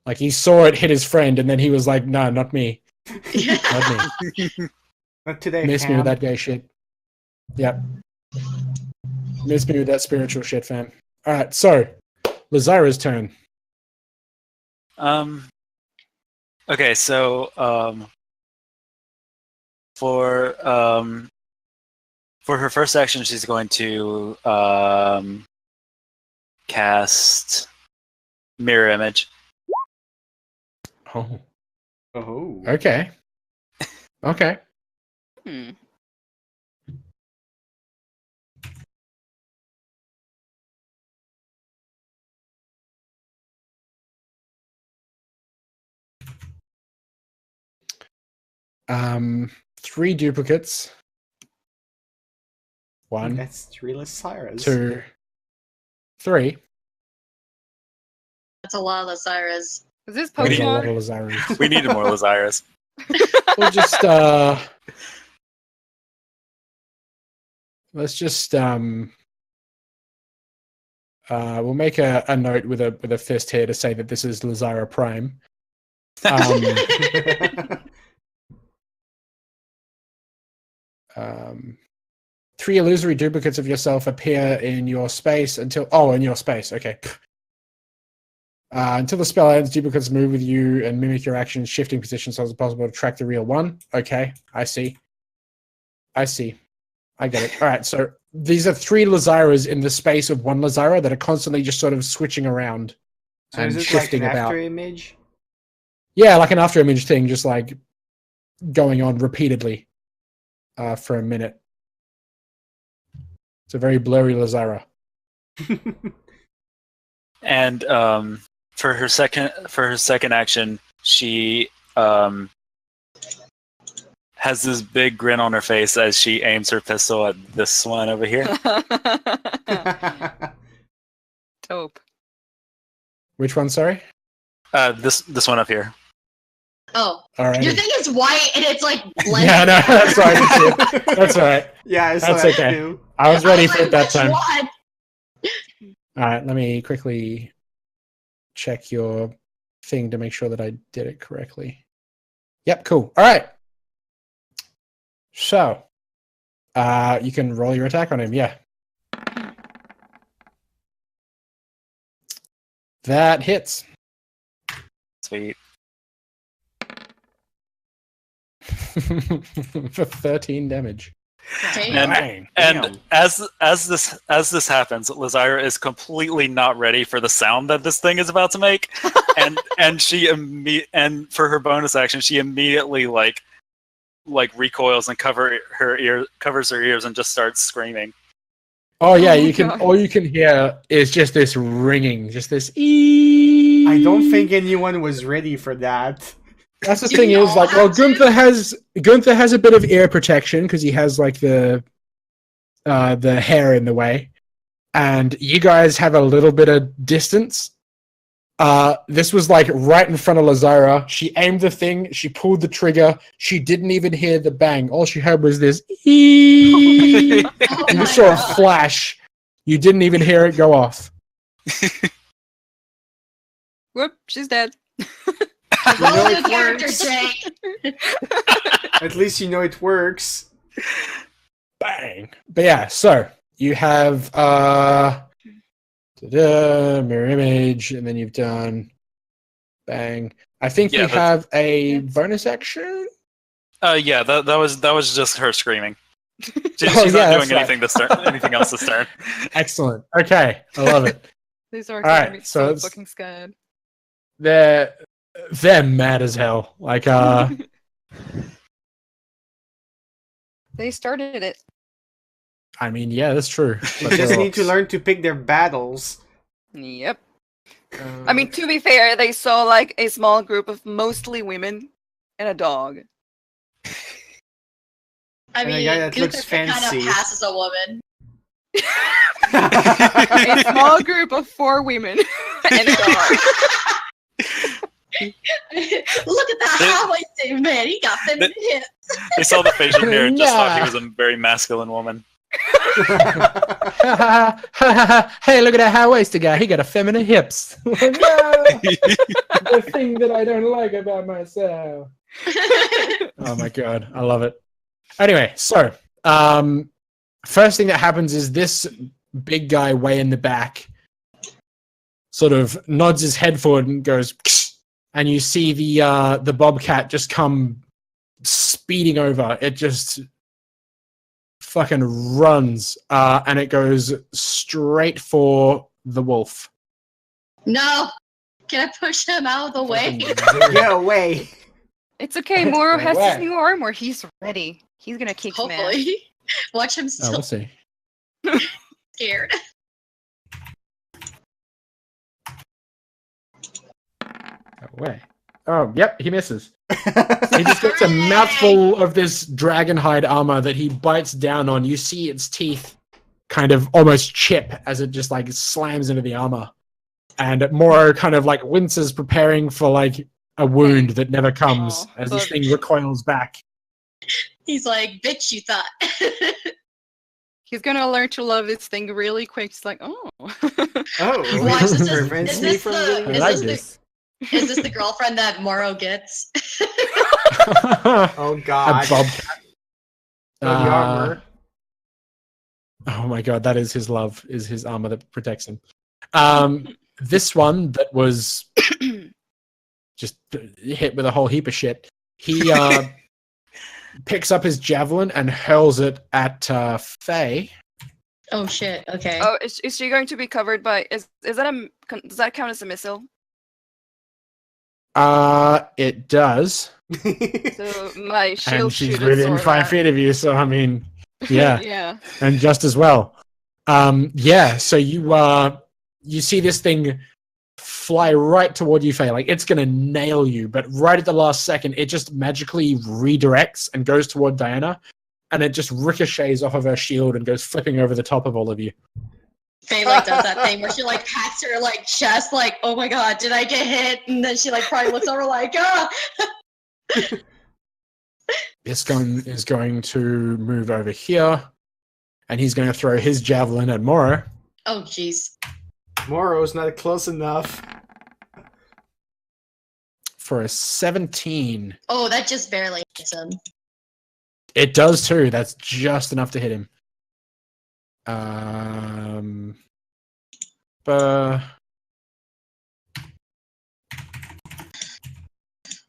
Like he saw it hit his friend and then he was like, "No, not me, Yeah. not me. Not today. Miss me fam. with that gay shit." Yep. Miss me with that spiritual shit, fam. All right, so Lazara's turn. Okay, so for her first action, she's going to cast Mirror Image. Oh, Oh. okay, okay. Hmm. Three duplicates. One, That's really Cyrus. 2, 3. That's a lot of Osiris. Is this There's a lot of Pokemon? Lazaris. We needed more Lazarus. We'll just let's just we'll make a note with a fist here to say that this is Lazara Prime. Three illusory duplicates of yourself appear in your space until in your space. Okay. Until the spell ends, duplicates move with you and mimic your actions, shifting positions so it's possible to track the real one. Okay, I see. I get it. All right, so these are three Lazaras in the space of one Lazara that are constantly just sort of switching around So and is it like shifting an about. after image? Yeah, like an after image thing, just like going on repeatedly for a minute. It's a very blurry Lazara. And for her second action, she has this big grin on her face as she aims her pistol at this one over here. Dope. Which one, sorry? This one up here. Oh, All right. your thing is white and it's like blended. Yeah, no, that's right. That's all right. Yeah, I saw That's that okay. too. I was ready I was for it like, that which time. one? All right, let me quickly check your thing to make sure that I did it correctly. Yep, cool. All right. So, you can roll your attack on him. Yeah. That hits. Sweet. For 13 damage. Okay. And Dang. And as this happens, Lazira is completely not ready for the sound that this thing is about to make, and for her bonus action, she immediately like recoils and covers her ears and just starts screaming. Oh yeah, Oh my you can. God. All you can hear is just this ringing, just this. Ee. I don't think anyone was ready for that. That's the Do thing we is all like, have well, to? Gunther has a bit of ear protection because he has like the hair in the way, and you guys have a little bit of distance, This was like right in front of Lazara. She aimed the thing. She pulled the trigger. She didn't even hear the bang. All she heard was this. You just saw a flash. You didn't even hear it go off. Whoop, she's dead. Roll new character, Jake. At least you know it works. Bang. But yeah, so you have mirror image, and then you've done bang. I think you have a bonus action. Yeah, that was just her screaming. She's not doing anything to start anything else to start. Excellent. Okay, I love it. These are All gonna be right, so so fucking scared. they're mad as hell. Like They started it. I mean, yeah, that's true. You just need to learn to pick their battles. Yep. I mean, to be fair, they saw like a small group of mostly women and a dog. I And a mean, guy that looks Gunther kind fancy. of passes a woman. A small group of 4 women and a dog. Look at that high-waisted man. He got feminine hips. They saw the facial hair and just thought he was a very masculine woman. Hey, look at that high-waisted guy. He got effeminate hips. No, the thing that I don't like about myself. Oh my god, I love it. Anyway, so first thing that happens is this big guy way in the back sort of nods his head forward and goes, and you see the bobcat just come speeding over. It just fucking runs, and it goes straight for the wolf. No. Can I push him out of the way? Get away. It's okay, Moro has Away. his new armor. He's ready. He's gonna kick some ass. Hopefully. Watch him Oh, still we'll see. scared. Away. Oh, yep, he misses. He just gets a mouthful of this dragonhide armor that he bites down on. You see its teeth kind of almost chip as it just like slams into the armor. And Moro kind of like winces, preparing for like a wound that never comes as this thing recoils back. He's like, bitch, you thought. He's gonna learn to love this thing really quick. He's like, oh. Oh, Watch, this is prevents me this from the- getting I like this. Is this the girlfriend that Moro gets? Oh A god. bobcat. The armor. Oh my god, that is his love, is his armor that protects him. This one that was just hit with a whole heap of shit. He picks up his javelin and hurls it at Faye. Oh shit, okay. Oh, is she going to be covered by? Is that a? Does that count as a missile? It does. So my shield And she's should within absorb 5 that. feet of you, so I mean, yeah. Yeah. And just as well. Yeah, so you see this thing fly right toward you, Faye. Like, it's gonna nail you, but right at the last second, it just magically redirects and goes toward Diana, and it just ricochets off of her shield and goes flipping over the top of all of you. Faye like does that thing where she like pats her like chest, like, oh my god, did I get hit? And then she like probably looks over like, ah. This gun is going to move over here, and he's going to throw his javelin at Moro Oh jeez. Moro's not close enough. for a 17. Oh, that just barely hits him. It does too. That's just enough to hit him.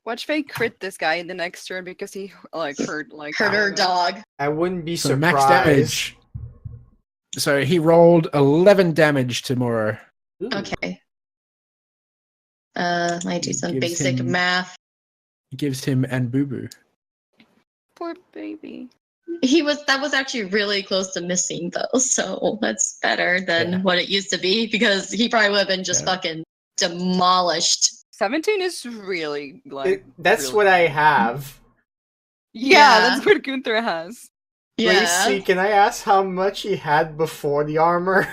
Watch Faye crit this guy in the next turn because he like hurt Hurt her dog. I wouldn't be So surprised. max damage. So he rolled 11 damage to Moro. Ooh. Okay. Let me do some Gives basic him- math. Gives him and Boo Boo. Poor baby. That was actually really close to missing though, so that's better than Yeah. what it used to be because he probably would have been just Yeah. fucking demolished. 17 is really like. That's really what I have. Yeah, Yeah. that's what Gunther has. Yeah. Gracie, can I ask how much he had before the armor?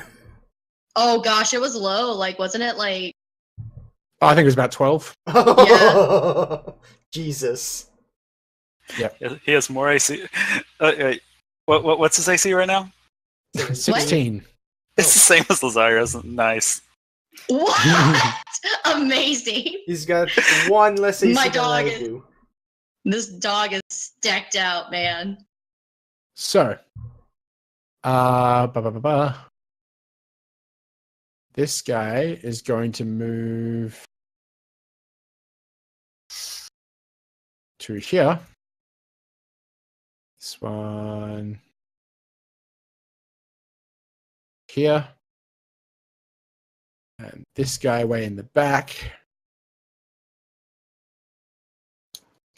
Oh gosh, it was low. Like, wasn't it like I think it was about 12. Jesus. He has more AC. Wait, what's his AC right now? 16. It's the same as Lazarus. Nice. What? Amazing. He's got one less AC My than dog I is- do. This dog is stacked out, man. So, this guy is going to move to here. This one here. And this guy way in the back.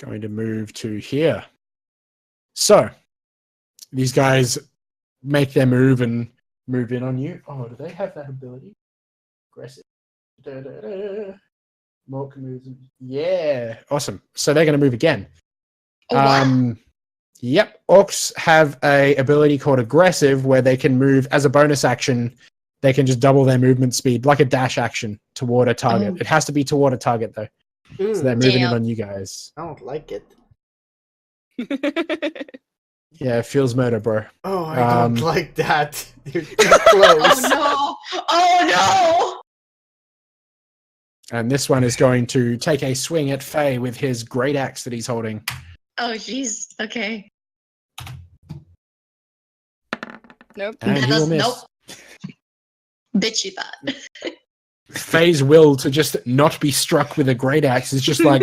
Going to move to here. So, these guys make their move and move in on you. Oh, do they have that ability? Aggressive. Mork moves. Yeah, awesome. So they're going to move again. Oh, wow. Yep, orcs have a ability called aggressive where they can move as a bonus action. They can just double their movement speed like a dash action toward a target. Oh. It has to be toward a target though. So they're moving in on you guys. I don't like it. Yeah, it feels murder, bro. Oh, I don't like that. You're too close. Oh no! Oh And this one is going to take a swing at Faye with his great axe that he's holding. no! Oh jeez. Okay. Nope. And he will miss. Nope. Bitch, you thought. Faye's will to just not be struck with a great axe is just like,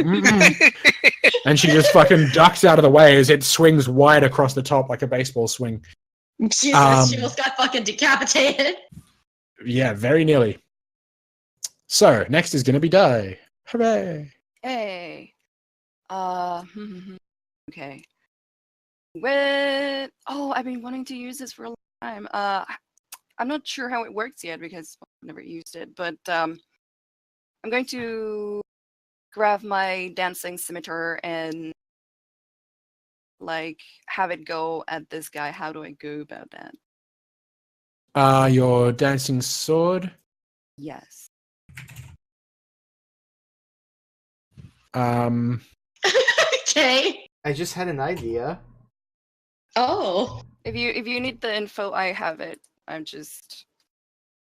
and she just fucking ducks out of the way as it swings wide across the top like a baseball swing. Jesus, she almost got fucking decapitated. Yeah, very nearly. So next is gonna be Die. Hooray! Hey. Okay. I've been wanting to use this for a long time. I'm not sure how it works yet because I've never used it, but I'm going to grab my dancing scimitar and like have it go at this guy. How do I go about that? Your dancing sword. Yes. Okay. I just had an idea. Oh. If you need the info, I have it. I'm just.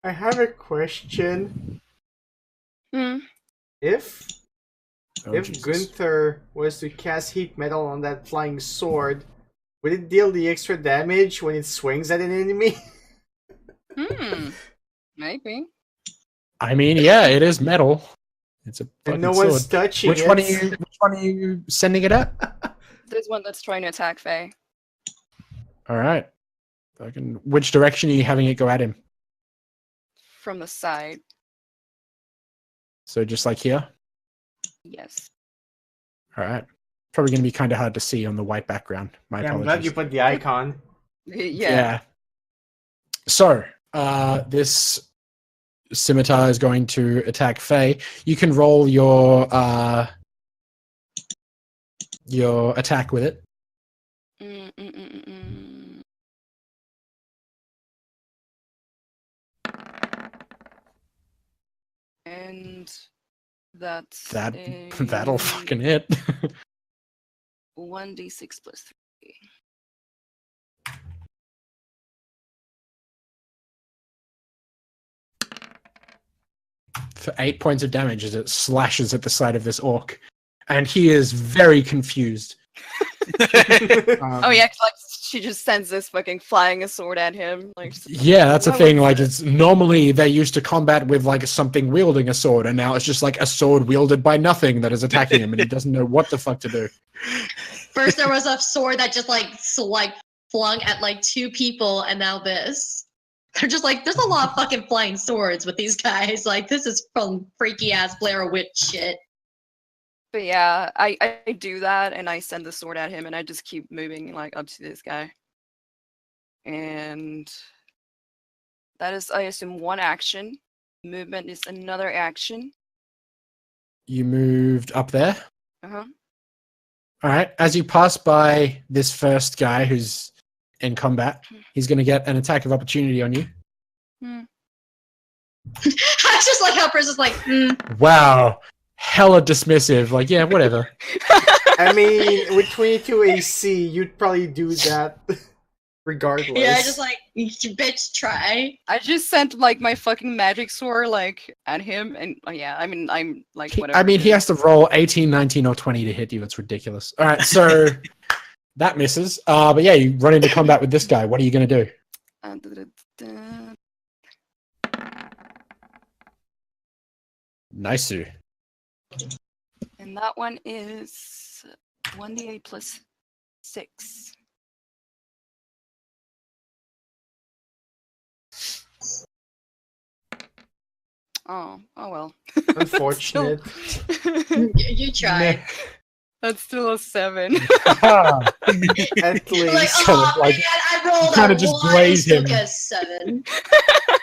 I have a question. If Jesus. Gunther was to cast heat metal on that flying sword, would it deal the extra damage when it swings at an enemy? Maybe. I mean, yeah, it is metal. It's a fucking And no sword. one's touching Which it. one are you sending it at? There's one that's trying to attack Faye. All right. Which direction are you having it go at him? From the side. So just like here? Yes. All right. Probably going to be kind of hard to see on the white background. My Yeah, I'm apologies. glad you put the icon. Yeah. So, this scimitar is going to attack Faye. You can roll your attack with it. And that's That'll fucking hit. 1d6 plus 3. For 8 points of damage as it slashes at the side of this orc. And he is very confused. Oh yeah, 'cause, like she just sends this fucking flying a sword at him. Like, Yeah, that's the what thing. was Like, this? it's normally they used to combat with like something wielding a sword, and now it's just like a sword wielded by nothing that is attacking him, and he doesn't know what the fuck to do. First there was a sword that just like flung at like 2 people, and now this. They're just like, there's a lot of fucking flying swords with these guys. Like, this is from freaky ass Blair Witch shit. But yeah, I do that and I send the sword at him and I just keep moving like up to this guy. And that is, I assume, one action. Movement is another action. You moved up there. Uh-huh. All right. As you pass by this first guy who's in combat, he's going to get an attack of opportunity on you. I just like how Prison's like, Wow. Hella dismissive. Like, yeah, whatever. I mean, with 22 AC, you'd probably do that regardless. yeah, just like, bitch, try. I just sent like my fucking magic sword like at him, and yeah, I mean I'm like whatever. I mean, he has to roll 18, 19, or 20 to hit you. It's ridiculous. All right, so that misses. But yeah, you run into combat with this guy. What are you going to do? Nice. And that one is 1d8 plus 6. Oh well. Unfortunate. You try. That's still a 7. At least. Like, So, oh like, man, I rolled you kinda a just 1, glaze him. took a 7.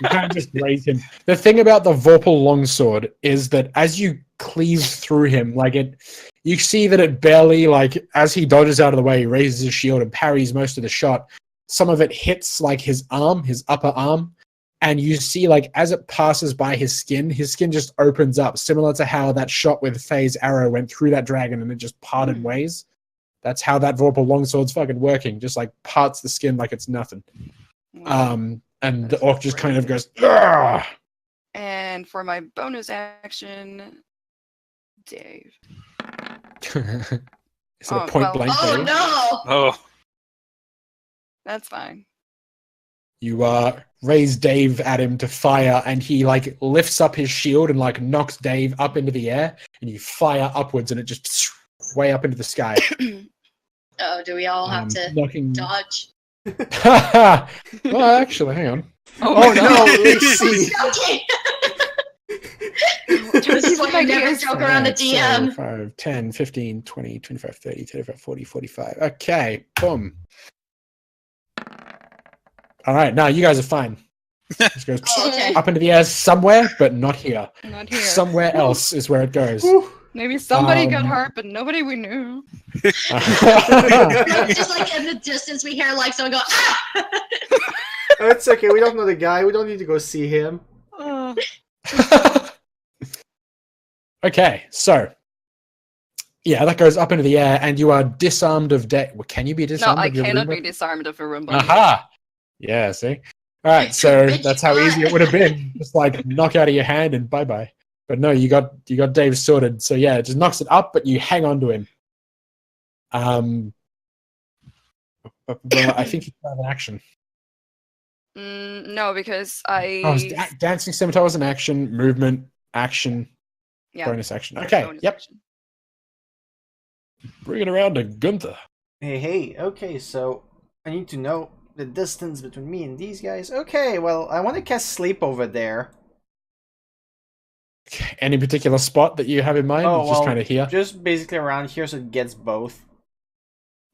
You can't just graze him. The thing about the Vorpal longsword is that as you cleave through him, like you see that it barely, like, as he dodges out of the way, he raises his shield and parries most of the shot. Some of it hits like his arm, his upper arm, and you see, like, as it passes by his skin just opens up, similar to how that shot with Faye's arrow went through that dragon and it just parted ways. That's how that Vorpal longsword's fucking working. Just like parts the skin like it's nothing. Wow. And the orc just kind of goes, "Ugh!" And for my bonus action, Dave. Is it Oh, a point well- blank? Oh Dave? no! Oh, That's fine. You raise Dave at him to fire, and he like lifts up his shield and like knocks Dave up into the air, and you fire upwards, and it just way up into the sky. Oh, do we all have to knocking... dodge? Well, actually, hang on. Oh no, Lacey. Okay. This is why you never joke around the DM. 5, 10, 15, 20, 25, 30, 35, 40, 45. Okay, boom. All right, now you guys are fine. Just goes Okay. up into the air somewhere, but not here. Not here. Somewhere else is where it goes. Maybe somebody got Um, hurt, but nobody we knew. Just like in the distance, we hear like someone go, ah! It's okay, we don't know the guy, we don't need to go see him. Okay, so yeah, that goes up into the air, and you are disarmed of death. Well, can you be No, disarmed? I of your cannot Roomba? be disarmed of a Roomba. Aha! Yeah, see. All right, so Bitch, that's how easy it would have been. Just like knock out of your hand and bye bye. But no, you got Dave sorted. So yeah, it just knocks it up, but you hang on to him. I think you have an action. No, because I. Oh, dancing scimitar was an action, movement, action, yeah. bonus action. Or Okay, bonus yep. action. Bring it around to Gunther. Hey, okay, so I need to know the distance between me and these guys. Okay, well, I want to cast Sleep over there. Any particular spot that you have in mind? Oh, It's just well, kind of here. Just basically around here so it gets both.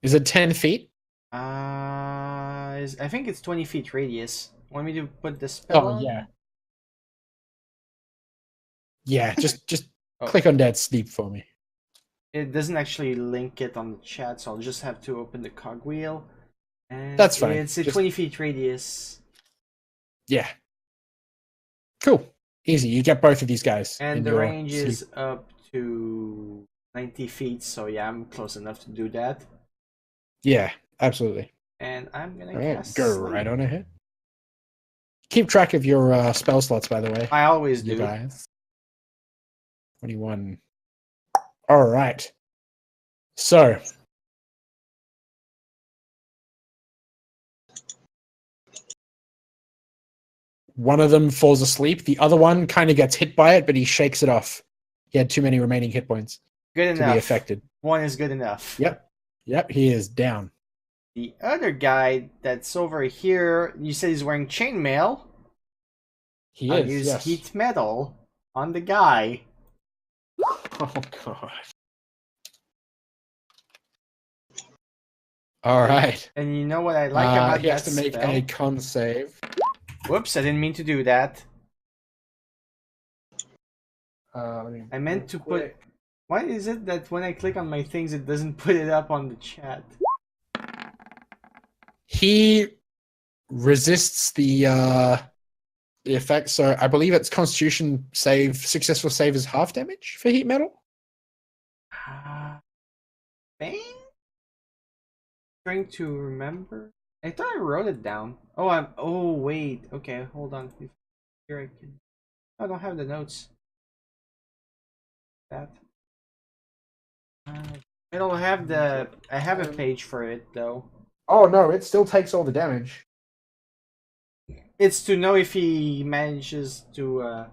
Is it 10 feet? I think it's 20 feet radius. Want me to put the spell Oh, on? yeah. Yeah, just Oh. click on that sleep for me. It doesn't actually link it on the chat, so I'll just have to open the cogwheel. And That's fine. It's a Just- 20 feet radius. Yeah. Cool. Easy. You get both of these guys. in And the your range sleep. is up to 90 feet, so yeah, I'm close enough to do that. Yeah, absolutely. And I'm gonna All right, cast go Sleep. right on ahead. Keep track of your spell slots, by the way. I always You do. guys. 21. All right. So. One of them falls asleep. The other one kind of gets hit by it, but he shakes it off. He had too many remaining hit points Good to enough. be affected. One is good enough. Yep. Yep, he is down. The other guy that's over here, you said he's wearing chainmail. He I'll is, use yes. heat metal on the guy. Oh, God. All right. And you know what I like about he has that to make spell? a con save. Whoops, I didn't mean to do that. I I meant to put... Why is it that when I click on my things, it doesn't put it up on the chat? He resists the the effect. So I believe it's Constitution save. Successful save is half damage for heat metal. Bang? Trying to remember. I thought I wrote it down. Oh, Oh, wait. Okay, hold on. Here I can. I don't have the notes. That. I don't have the. I have a page for it though. Oh no, it still takes all the damage. It's to know if he manages to.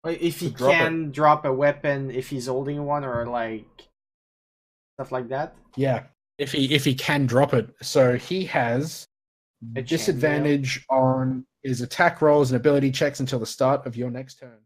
If he can drop a weapon if he's holding one or like stuff like that. Yeah, if he can drop it. So he has A disadvantage on his attack rolls and ability checks until the start of your next turn.